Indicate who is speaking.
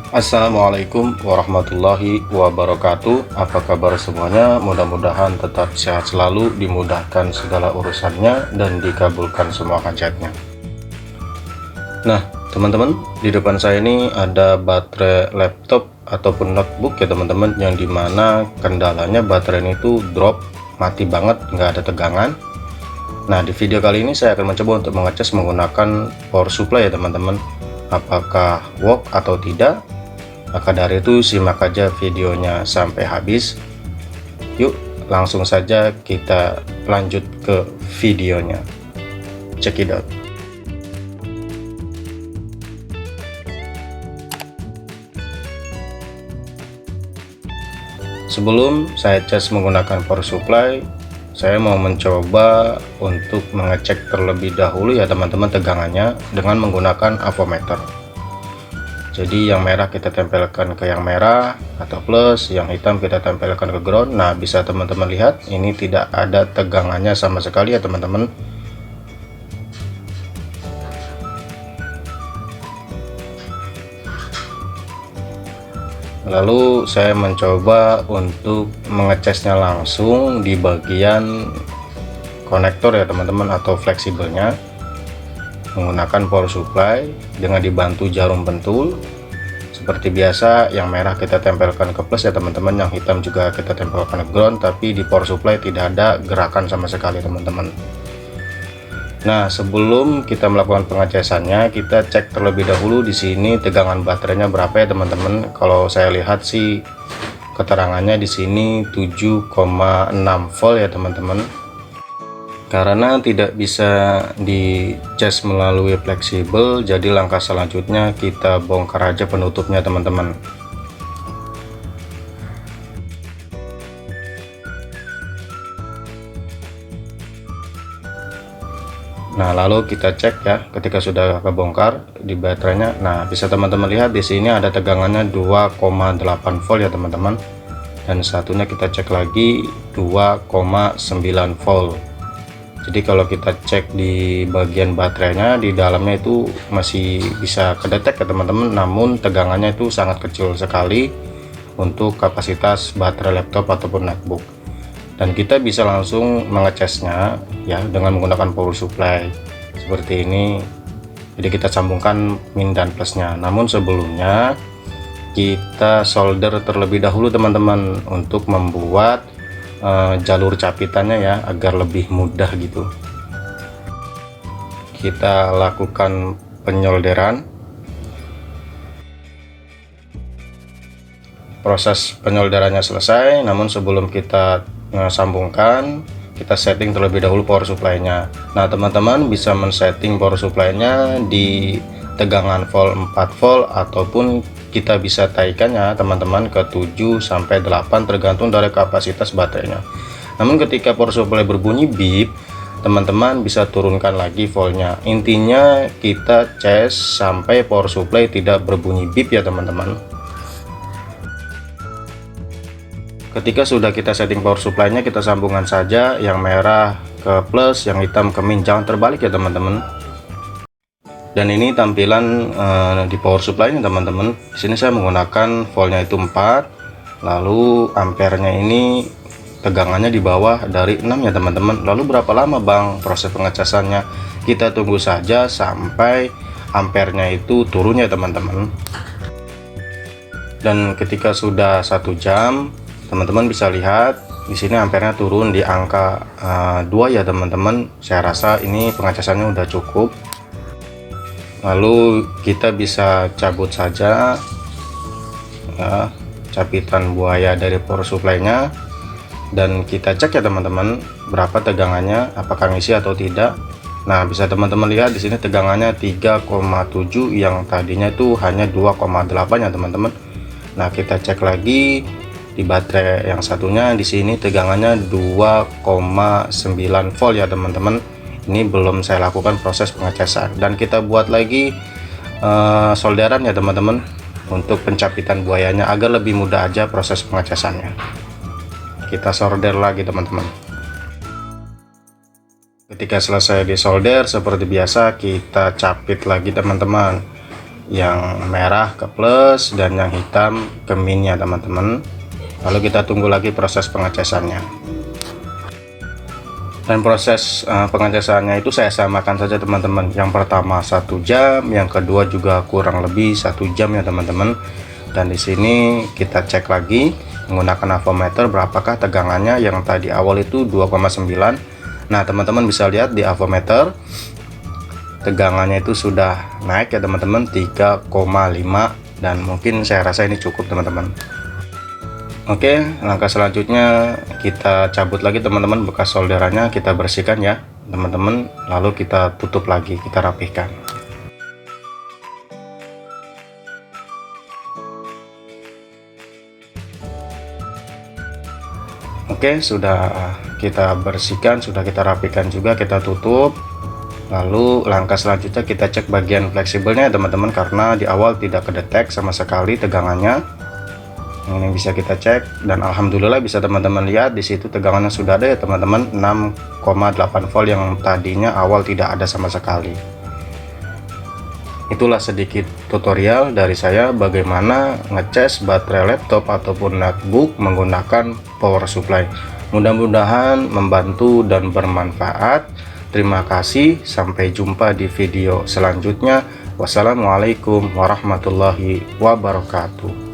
Speaker 1: Assalamualaikum warahmatullahi wabarakatuh. Apa kabar semuanya? Mudah-mudahan tetap sehat selalu, dimudahkan segala urusannya, dan dikabulkan semua hajatnya. Nah, teman-teman, di depan saya ini ada baterai laptop ataupun notebook ya teman-teman, yang dimana kendalanya baterai ini tuh drop, mati banget, nggak ada tegangan. Nah, di video kali ini saya akan mencoba untuk mengecas menggunakan power supply ya teman-teman, apakah work atau tidak. Maka dari itu simak aja videonya sampai habis. Yuk langsung saja kita lanjut ke videonya. Check it out. Sebelum saya cas menggunakan power supply, saya mau mencoba untuk mengecek terlebih dahulu ya teman-teman tegangannya dengan menggunakan avometer. Jadi yang merah kita tempelkan ke yang merah atau plus, yang hitam kita tempelkan ke ground. Nah, bisa teman-teman lihat ini tidak ada tegangannya sama sekali ya teman-teman. Lalu saya mencoba untuk mengecasnya langsung di bagian konektor ya teman-teman, atau fleksibelnya menggunakan power supply dengan dibantu jarum pentul. Seperti biasa, yang merah kita tempelkan ke plus ya teman-teman, yang hitam juga kita tempelkan ke ground, tapi di power supply tidak ada gerakan sama sekali teman-teman. Nah, sebelum kita melakukan pengecasannya, kita cek terlebih dahulu di sini tegangan baterainya berapa ya teman-teman. Kalau saya lihat sih keterangannya di sini 7,6 volt ya teman-teman. Karena tidak bisa dicas melalui fleksibel, jadi langkah selanjutnya kita bongkar aja penutupnya teman-teman. Nah, lalu kita cek ya, ketika sudah kebongkar di baterainya. Nah, bisa teman-teman lihat di sini ada tegangannya 2,8 volt ya teman-teman, dan satunya kita cek lagi 2,9 volt. Jadi kalau kita cek di bagian baterainya, di dalamnya itu masih bisa kedetek ya teman-teman, namun tegangannya itu sangat kecil sekali untuk kapasitas baterai laptop ataupun notebook. Dan kita bisa langsung mengecasnya ya dengan menggunakan power supply seperti ini. Jadi kita sambungkan min dan plusnya, namun sebelumnya kita solder terlebih dahulu teman-teman untuk membuat jalur capitannya ya, agar lebih mudah gitu. Kita lakukan penyolderan. Proses penyolderannya selesai, namun sebelum kita sambungkan, kita setting terlebih dahulu power supply-nya. Nah, teman-teman bisa men-setting power supply-nya di tegangan volt 4 volt, ataupun kita bisa taikan ya teman-teman ke 7 sampai 8 tergantung dari kapasitas baterainya. Namun ketika power supply berbunyi beep, teman-teman bisa turunkan lagi voltnya. Intinya kita cas sampai power supply tidak berbunyi beep ya teman-teman. Ketika sudah kita setting power supply-nya, kita sambungkan saja yang merah ke plus, yang hitam ke min, jangan terbalik ya teman-teman. Dan ini tampilan di power supply nya teman-teman. Di sini saya menggunakan voltnya itu 4, lalu ampernya ini tegangannya di bawah dari 6 ya teman-teman. Lalu berapa lama bang proses pengecasannya? Kita tunggu saja sampai ampernya itu turun ya teman-teman. Dan ketika sudah 1 jam, teman-teman bisa lihat di sini ampernya turun di angka 2 ya teman-teman. Saya rasa ini pengecasannya udah cukup. Lalu kita bisa cabut saja ya, capitan buaya dari power supply-nya, dan kita cek ya teman-teman berapa tegangannya, apakah ngisi atau tidak. Nah, bisa teman-teman lihat di sini tegangannya 3,7, yang tadinya itu hanya 2,8 ya teman-teman. Nah, kita cek lagi di baterai yang satunya, di sini tegangannya 2,9 volt ya teman-teman. Ini belum saya lakukan proses pengecasan, dan kita buat lagi solderan ya teman-teman untuk pencapitan buayanya agar lebih mudah aja proses pengecasannya. Kita solder lagi teman-teman. Ketika selesai disolder, seperti biasa kita capit lagi teman-teman. yang merah ke plus dan yang hitam ke minus ya teman-teman. Lalu kita tunggu lagi proses pengecasannya. Dan proses pengecasannya itu saya samakan saja teman-teman. Yang pertama 1 jam, yang kedua juga kurang lebih 1 jam ya teman-teman. Dan di sini kita cek lagi menggunakan avometer berapakah tegangannya. Yang tadi awal itu 2,9. Nah teman-teman bisa lihat di avometer tegangannya itu sudah naik ya teman-teman, 3,5, dan mungkin saya rasa ini cukup teman-teman. Oke, langkah selanjutnya kita cabut lagi teman-teman bekas solderannya, kita bersihkan ya teman-teman, lalu kita tutup lagi, kita rapihkan. Oke, sudah kita bersihkan, sudah kita rapikan juga, kita tutup. Lalu langkah selanjutnya kita cek bagian fleksibelnya ya teman-teman, karena di awal tidak kedetek sama sekali tegangannya. Ini bisa kita cek, dan alhamdulillah bisa teman-teman lihat di situ tegangannya sudah ada ya teman-teman, 6,8 volt yang tadinya awal tidak ada sama sekali. Itulah sedikit tutorial dari saya bagaimana ngecas baterai laptop ataupun notebook menggunakan power supply. Mudah-mudahan membantu dan bermanfaat. Terima kasih, sampai jumpa di video selanjutnya. Wassalamualaikum warahmatullahi wabarakatuh.